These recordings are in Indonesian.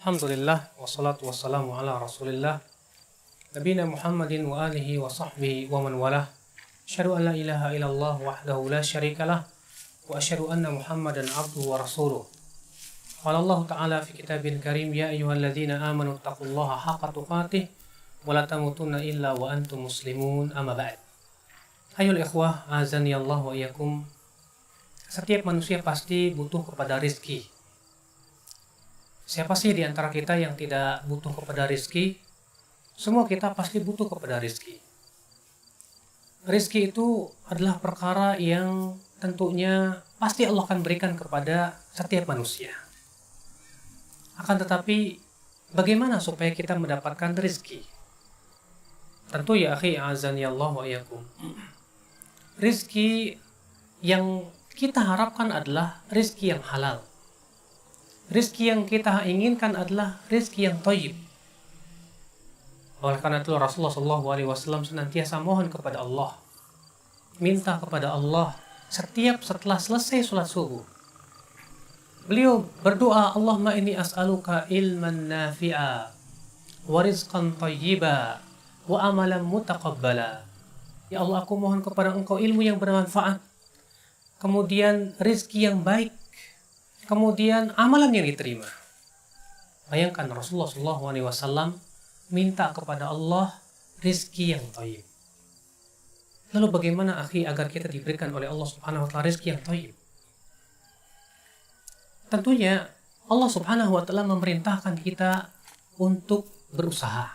Alhamdulillah wassalatu wassalamu ala Rasulillah nabiyina Muhammadin wa alihi wa sahbihi wa man walah. Asyhadu an la ilaha illallah wahdahu la syarikalah wa asyhadu anna Muhammadan abduhu wa rasuluh. Qala Allah Ta'ala fi kitabil karim, ya ayyuhalladzina amanu taqullaha haqqa tuqatih wa la tamutunna illa wa antum muslimun, amma ba'd. Ayyuhal ikhwah, azani Allah wa iyyakum. Setiap manusia pasti butuh kepada rizki. Siapa sih di antara kita yang tidak butuh kepada rizki? Semua kita pasti butuh kepada rizki. Rizki itu adalah perkara yang tentunya pasti Allah akan berikan kepada setiap manusia. Akan tetapi, bagaimana supaya kita mendapatkan rizki? Tentu ya akhi, azani Allah wa iyyakum. Rizki yang kita harapkan adalah rizki yang halal. Rizki yang kita inginkan adalah rizki yang thayyib. Oleh karena itu Rasulullah SAW senantiasa mohon kepada Allah, minta kepada Allah setiap setelah selesai sholat subuh. Beliau berdoa, Allahumma inni as'aluka ilman nafi'a wa rizqan thayyiba wa amalan mutaqabbala. Ya Allah, aku mohon kepada Engkau ilmu yang bermanfaat, kemudian rizki yang baik, kemudian amalan yang diterima. Bayangkan Rasulullah SAW minta kepada Allah rizki yang thayyib. Lalu bagaimana akhi agar kita diberikan oleh Allah Subhanahu wa Ta'ala rizki yang thayyib? Tentunya Allah Subhanahu wa Ta'ala memerintahkan kita untuk berusaha.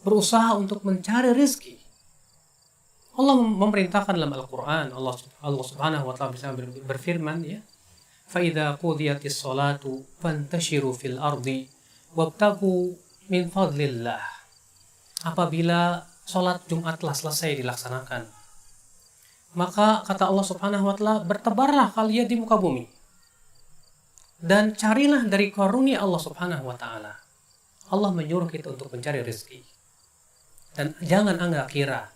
Berusaha untuk mencari rizki. Allah memerintahkan dalam Al-Quran, Allah Subhanahu wa Ta'ala bisa berfirman, ya, فَإِذَا قُضِيَتِ الصَّلَاةُ فَانْتَشِرُوا فِي الْأَرْضِ وَابْتَغُوا مِنْ فَضْلِ اللَّهِ. Apabila sholat Jumat telah selesai dilaksanakan, maka kata Allah Subhanahu wa Ta'ala, bertebarlah kalian di muka bumi dan carilah dari karunia Allah Subhanahu wa Ta'ala. Allah menyuruh kita untuk mencari rezeki. Dan jangan Anda kira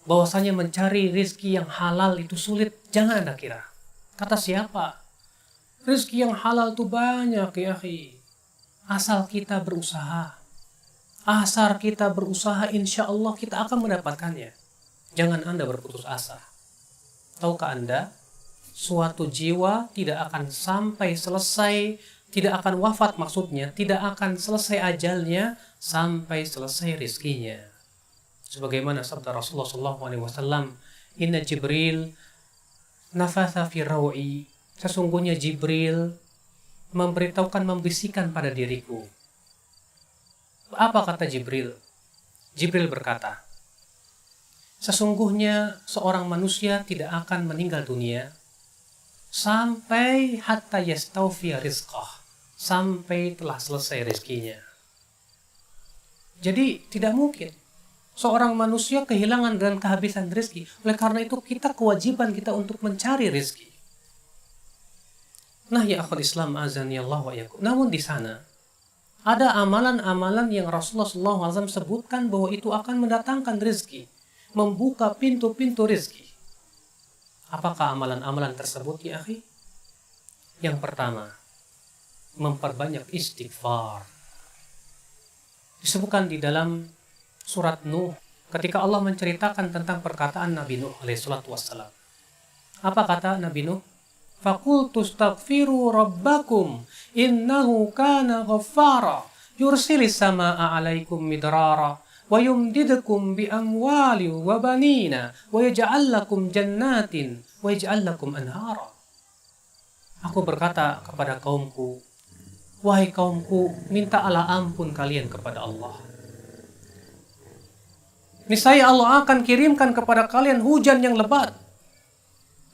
bahwasanya mencari rezeki yang halal itu sulit. Jangan Anda kira. Kata siapa? Rezeki yang halal itu banyak ya akhi. Asal kita berusaha. Asal kita berusaha, insya Allah kita akan mendapatkannya. Jangan Anda berputus asa. Tahukah Anda, suatu jiwa tidak akan sampai selesai, tidak akan wafat maksudnya, tidak akan selesai ajalnya sampai selesai rizkinya. Sebagaimana sabda Rasulullah SAW, Inna Jibril nafatha fi rawi. Sesungguhnya Jibril memberitahukan, membisikkan pada diriku. Apa kata Jibril? Jibril berkata, sesungguhnya seorang manusia tidak akan meninggal dunia sampai hatta yastawfiya rizqah, sampai telah selesai rizkinya. Jadi tidak mungkin seorang manusia kehilangan dan kehabisan rizki. Oleh karena itu kita kewajiban kita untuk mencari rizki. Nah ya akhul Islam, azani Allah wa iyyakum. Namun di sana ada amalan-amalan yang Rasulullah SAW sebutkan bahwa itu akan mendatangkan rezeki, membuka pintu-pintu rezeki. Apakah amalan-amalan tersebut ya akhi? Yang pertama, memperbanyak istighfar. Disebutkan di dalam surat Nuh ketika Allah menceritakan tentang perkataan Nabi Nuh alaihissalatu wassalam. Apa kata Nabi Nuh? Faqultu astaghfiru rabbakum innahu kana ghaffara yursilis samaa'a 'alaikum midrara wa yumdidukum bi amwali wa banina wa yaj'al lakum jannatin wa yaj'al lakum anhara. Aku berkata kepada kaumku, wahai kaumku, mintalah ampun kalian kepada Allah. Niscaya Allah akan kirimkan kepada kalian hujan yang lebat.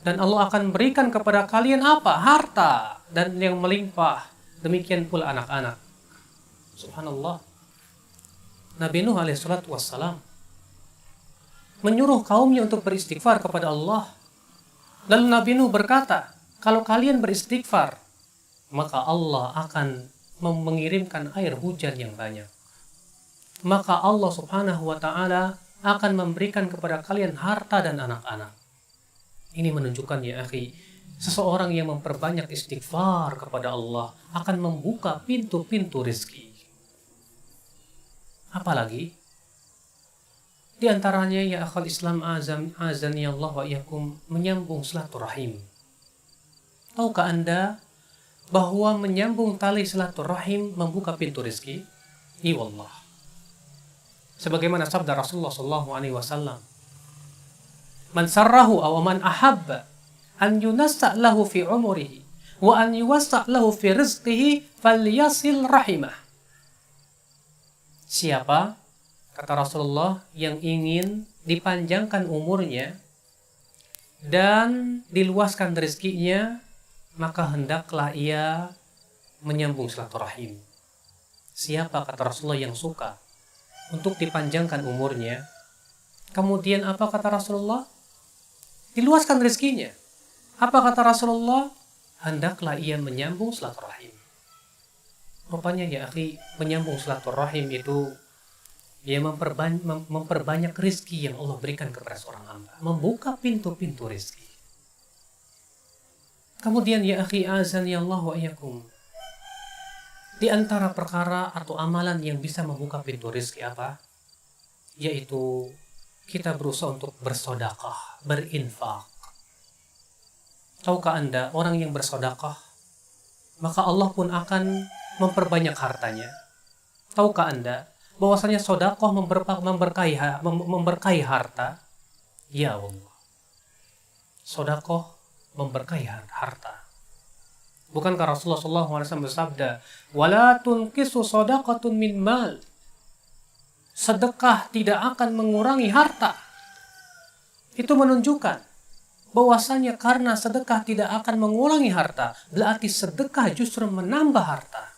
Dan Allah akan berikan kepada kalian apa? Harta dan yang melimpah. Demikian pula anak-anak. Subhanallah. Nabi Nuh alaihissalatu wassalam menyuruh kaumnya untuk beristighfar kepada Allah. Lalu Nabi Nuh berkata, kalau kalian beristighfar, maka Allah akan mengirimkan air hujan yang banyak. Maka Allah Subhanahu wa Ta'ala akan memberikan kepada kalian harta dan anak-anak. Ini menunjukkan ya akhi, Seseorang yang memperbanyak istighfar kepada Allah akan membuka pintu-pintu rezeki. Apalagi di antaranya ya akhal Islam azani Allah wa iyyakum menyambung silaturahim. Tahukah Anda bahwa menyambung tali silaturahim membuka pintu rezeki? Iya wallah. Sebagaimana sabda Rasulullah sallallahu alaihi wasallam, "Man sarrahu aw man ahabba an yunassa lahu fi umrihi wa an yuwassa lahu fi rizqihi falyasil rahimah." Siapa, kata Rasulullah, yang ingin dipanjangkan umurnya dan diluaskan rezekinya, maka hendaklah ia menyambung silaturahim. Siapa, kata Rasulullah, yang suka untuk dipanjangkan umurnya, kemudian apa kata Rasulullah? Diluaskan rezekinya. Apa kata Rasulullah? Hendaklah ia menyambung silaturahim. Rupanya ya akhi, menyambung silaturahim itu dia memperbanyak rezeki yang Allah berikan kepada seorang hamba, membuka pintu-pintu rezeki. Kemudian ya akhi azan ya Allah wa iyyakum, di antara perkara atau amalan yang bisa membuka pintu rezeki apa? Yaitu kita berusaha untuk bersedekah, berinfak. Tahukah Anda, orang yang bersedekah, maka Allah pun akan memperbanyak hartanya. Tahukah Anda bahwasanya sedekah memberkahi harta? Ya Allah. Sedekah memberkahi harta. Bukankah Rasulullah SAW bersabda, "Wala tunqisu shadaqatun min mal." Sedekah tidak akan mengurangi harta. Itu menunjukkan bahwasanya karena sedekah tidak akan mengurangi harta, berarti sedekah justru menambah harta.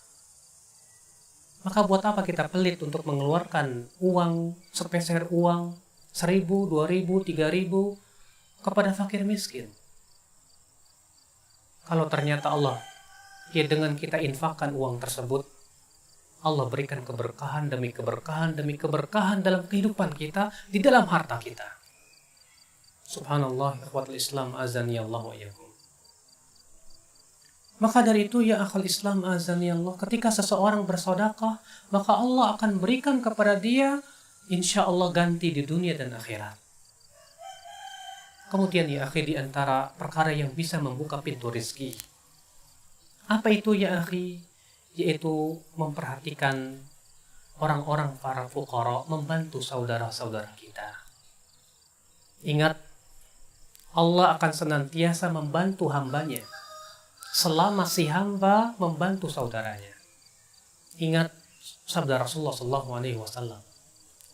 Maka buat apa kita pelit untuk mengeluarkan uang, sepeser uang, 1.000, 2.000, 3.000 kepada fakir miskin? Kalau ternyata Allah, ya dengan kita infakkan uang tersebut, Allah berikan keberkahan demi keberkahan demi keberkahan dalam kehidupan kita, di dalam harta kita. Subhanallah, ikhwatul Islam azani Allah wa iyyakum. Maka dari itu ya akhal Islam azani Allah, ketika seseorang bersedekah, maka Allah akan berikan kepada dia insya Allah ganti di dunia dan akhirat. Kemudian ya akhi, di antara perkara yang bisa membuka pintu rezeki, apa itu ya akhi? Yaitu memperhatikan orang-orang para fuqara, membantu saudara-saudara kita. Ingat, Allah akan senantiasa membantu hambanya selama si hamba membantu saudaranya. Ingat sabda Rasulullah SAW,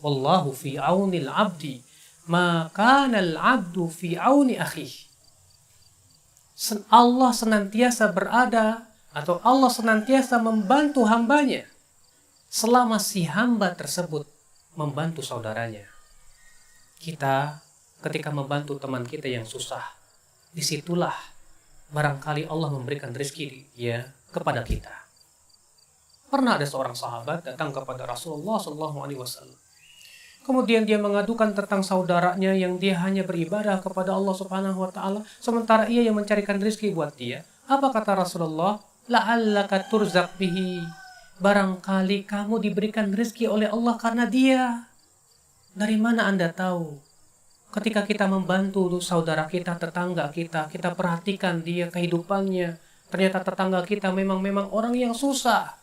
"Wallahu fi aunil abdi ma kana al-'abdu fi auni akhihi." Allah senantiasa berada atau Allah senantiasa membantu hambanya selama si hamba tersebut membantu saudaranya. Kita ketika membantu teman kita yang susah, disitulah barangkali Allah memberikan rezeki ya kepada kita. Pernah ada seorang sahabat datang kepada Rasulullah SAW. Kemudian dia mengadukan tentang saudaranya yang dia hanya beribadah kepada Allah Subhanahu wa taala, sementara ia yang mencarikan rezeki buat dia. Apa kata Rasulullah? La'allaka turzaq bihi. Barangkali kamu diberikan rezeki oleh Allah karena dia. Dari mana Anda tahu? Ketika kita membantu saudara kita, tetangga kita, kita perhatikan dia kehidupannya. Ternyata tetangga kita memang orang yang susah.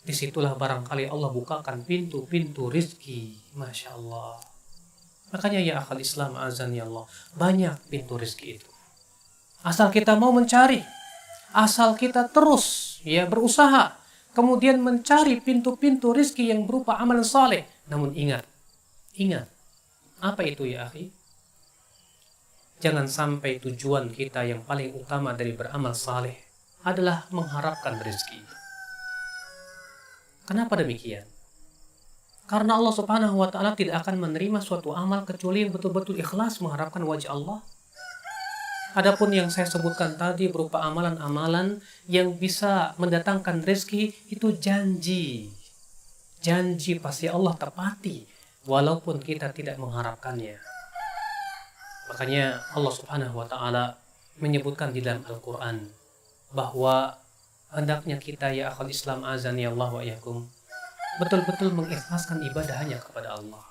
Disitulah barangkali Allah bukakan pintu-pintu rizki. Masya Allah. Makanya ya akhal Islam azani Allah, banyak pintu rizki itu. Asal kita mau mencari, asal kita terus ya berusaha, kemudian mencari pintu-pintu rizki yang berupa amalan saleh. Namun ingat, apa itu ya akhi? Jangan sampai tujuan kita yang paling utama dari beramal saleh adalah mengharapkan rezeki. Kenapa demikian? Karena Allah Subhanahu wa taala tidak akan menerima suatu amal kecuali yang betul-betul ikhlas mengharapkan wajah Allah. Adapun yang saya sebutkan tadi berupa amalan-amalan yang bisa mendatangkan rezeki, itu janji. Janji pasti Allah tepati walaupun kita tidak mengharapkannya. Makanya Allah Subhanahu wa taala menyebutkan di dalam Al-Quran bahwa hendaknya kita ya akhal Islam azani Allah wa iyyakum betul-betul mengikhlaskan ibadah hanya kepada Allah.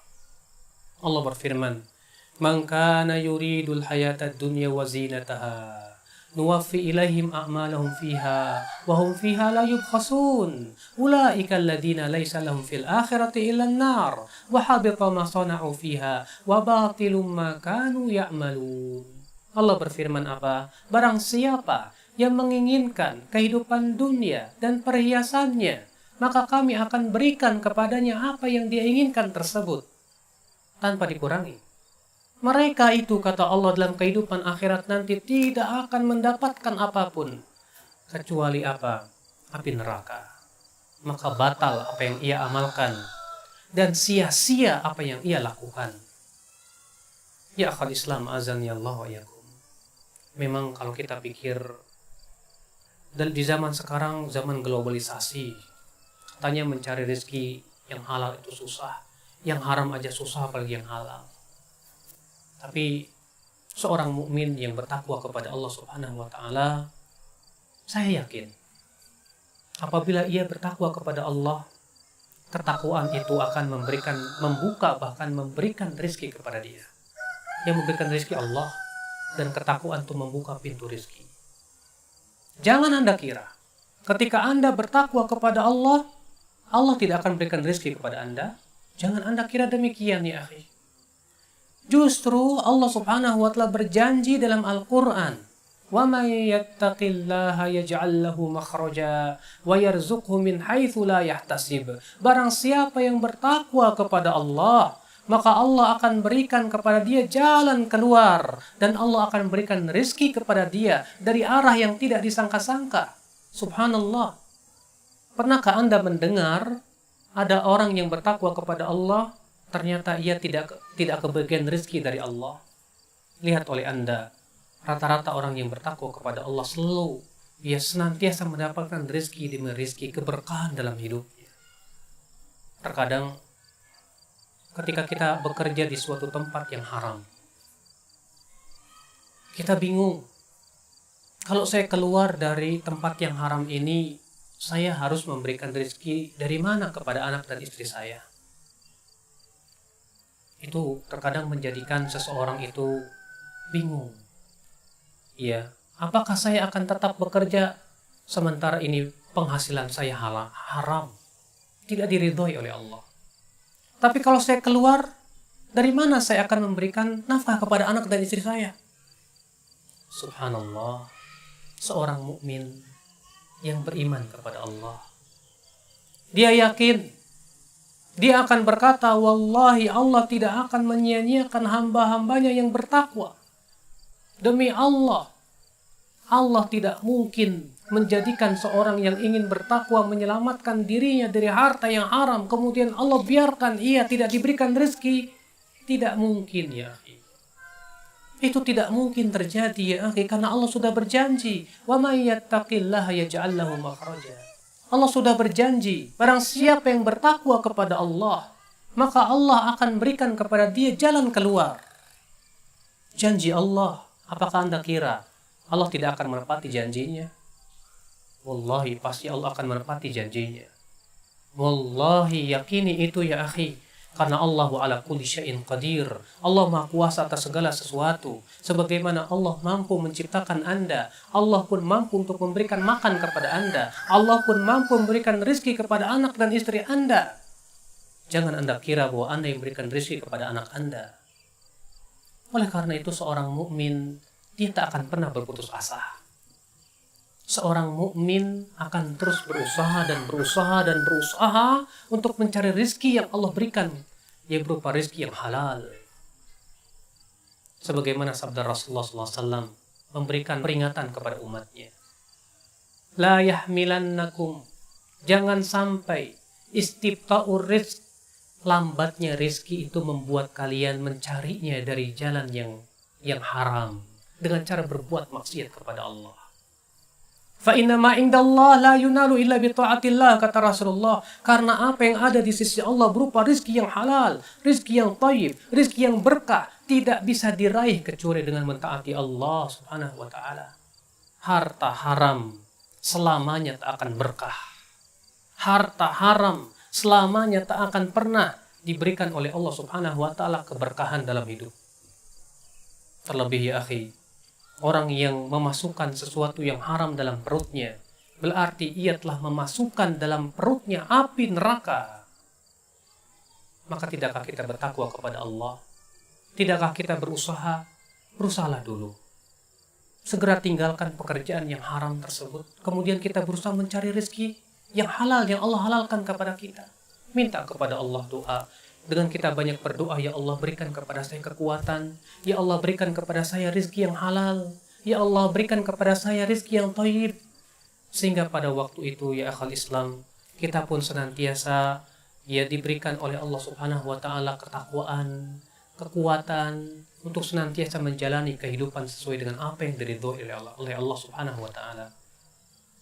Allah berfirman, "Man kana yuridul hayatad dunya wa zinataha nuwaffi ilaihim a'malahum fiha wa hum fiha la yubkhasun ulaika alladhina laysa lahum fil akhirati illa an-nar wa habita ma sana'u fiha wa batilum ma kanu ya'malun." Allah berfirman apa? Barang siapa yang menginginkan kehidupan dunia dan perhiasannya, maka kami akan berikan kepadanya apa yang dia inginkan tersebut tanpa dikurangi. Mereka itu, kata Allah, dalam kehidupan akhirat nanti tidak akan mendapatkan apapun kecuali apa? Api neraka. Maka batal apa yang ia amalkan dan sia-sia apa yang ia lakukan. Ya akhal Islam azan ya Allah wa yakum. Memang kalau kita pikir dan di zaman sekarang, zaman globalisasi, katanya mencari rezeki yang halal itu susah, yang haram aja susah apalagi yang halal. Tapi seorang mukmin yang bertakwa kepada Allah Subhanahu wa taala, saya yakin apabila ia bertakwa kepada Allah, ketakwaan itu akan membuka bahkan memberikan rezeki kepada dia. Yang memberikan rezeki Allah, dan ketakwaan itu membuka pintu rezeki. Jangan Anda kira ketika Anda bertakwa kepada Allah, Allah tidak akan berikan rezeki kepada Anda. Jangan Anda kira demikian ya akhi. Justru Allah Subhanahu wa taala berjanji dalam Al-Qur'an, "Wa may yattaqillaha yaj'al lahu makhraja wa yarzuqhu min haitsu la yahtasib." Barang siapa yang bertakwa kepada Allah, maka Allah akan berikan kepada dia jalan keluar dan Allah akan berikan rezeki kepada dia dari arah yang tidak disangka-sangka. Subhanallah. Pernahkah Anda mendengar ada orang yang bertakwa kepada Allah, ternyata ia tidak kebagian rezeki dari Allah? Lihat oleh Anda, rata-rata orang yang bertakwa kepada Allah selalu dia senantiasa mendapatkan rezeki demi rezeki, keberkahan dalam hidupnya. Terkadang ketika kita bekerja di suatu tempat yang haram, kita bingung. Kalau saya keluar dari tempat yang haram ini, saya harus memberikan rezeki dari mana kepada anak dan istri saya? Itu terkadang menjadikan seseorang itu bingung. Ya, apakah saya akan tetap bekerja sementara ini penghasilan saya haram, tidak diridhoi oleh Allah? Tapi kalau saya keluar, dari mana saya akan memberikan nafkah kepada anak dan istri saya? Subhanallah, seorang mukmin yang beriman kepada Allah, dia yakin, dia akan berkata, "Wallahi Allah tidak akan menyia-nyiakan hamba-hambanya yang bertakwa." Demi Allah, Allah tidak mungkin menjadikan seorang yang ingin bertakwa menyelamatkan dirinya dari harta yang haram, kemudian Allah biarkan ia tidak diberikan rezeki. Tidak mungkin ya akhi. Itu tidak mungkin terjadi ya akhi, karena Allah sudah berjanji, "Wa may yattaqillaha yaj'al lahu makhraja." Allah sudah berjanji, barang siapa yang bertakwa kepada Allah, maka Allah akan berikan kepada dia jalan keluar. Janji Allah, apakah Anda kira Allah tidak akan menepati janjinya? Wallahi pasti Allah akan menepati janjinya. Wallahi yakini itu ya akhi. Karena Allah ala kulli syai'in qadir. Allah maha kuasa atas segala sesuatu. Sebagaimana Allah mampu menciptakan Anda, Allah pun mampu untuk memberikan makan kepada Anda. Allah pun mampu memberikan rezeki kepada anak dan istri Anda. Jangan Anda kira bahwa Anda yang memberikan rezeki kepada anak Anda. Oleh karena itu seorang mukmin dia tak akan pernah berputus asa. Seorang mukmin akan terus berusaha dan berusaha dan berusaha untuk mencari rezeki yang Allah berikan, yang berupa rezeki yang halal. Sebagaimana sabda Rasulullah SAW memberikan peringatan kepada umatnya, "La yahmilannakum," jangan sampai istibta'ur rizq, lambatnya rezeki itu membuat kalian mencarinya dari jalan yang haram dengan cara berbuat maksiat kepada Allah. Fa inna ma indallah la yunalu illa bi ta'atillah, kata Rasulullah. Karena apa yang ada di sisi Allah berupa rizki yang halal, rizki yang thayyib, rizki yang berkah, tidak bisa diraih kecuali dengan mentaati Allah Subhanahu wa taala. Harta haram selamanya tak akan berkah. Harta haram selamanya tak akan pernah diberikan oleh Allah Subhanahu wa taala keberkahan dalam hidup. Terlebih ya akhi, orang yang memasukkan sesuatu yang haram dalam perutnya, berarti ia telah memasukkan dalam perutnya api neraka. Maka tidakkah kita bertakwa kepada Allah? Tidakkah kita berusaha? Berusahalah dulu. Segera tinggalkan pekerjaan yang haram tersebut. Kemudian kita berusaha mencari rezeki yang halal, yang Allah halalkan kepada kita. Minta kepada Allah doa. Dengan kita banyak berdoa, ya Allah berikan kepada saya kekuatan. Ya Allah berikan kepada saya rezeki yang halal. Ya Allah berikan kepada saya rezeki yang thayyib. Sehingga pada waktu itu ya akhal Islam, kita pun senantiasa ya diberikan oleh Allah Subhanahu wa taala ketakwaan, kekuatan untuk senantiasa menjalani kehidupan sesuai dengan apa yang diridhoi oleh Allah Subhanahu wa taala.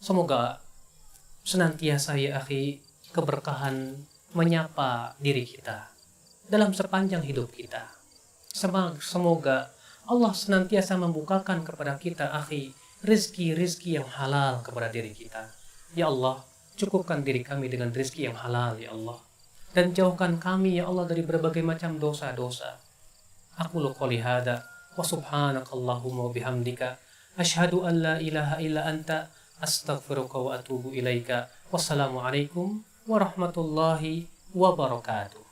Semoga senantiasa ya akhi keberkahan menyapa diri kita dalam sepanjang hidup kita. Semoga Allah senantiasa membukakan kepada kita akhi rizki yang halal kepada diri kita. Ya Allah, cukupkan diri kami dengan rizki yang halal ya Allah, dan jauhkan kami ya Allah dari berbagai macam dosa-dosa. Aku qouli hada wa subhanakallahumma wa bihamdika asyhadu an la ilaha illa anta astaghfiruka wa atubu ilaika. Wassalamualaikum warahmatullahi wabarakatuh.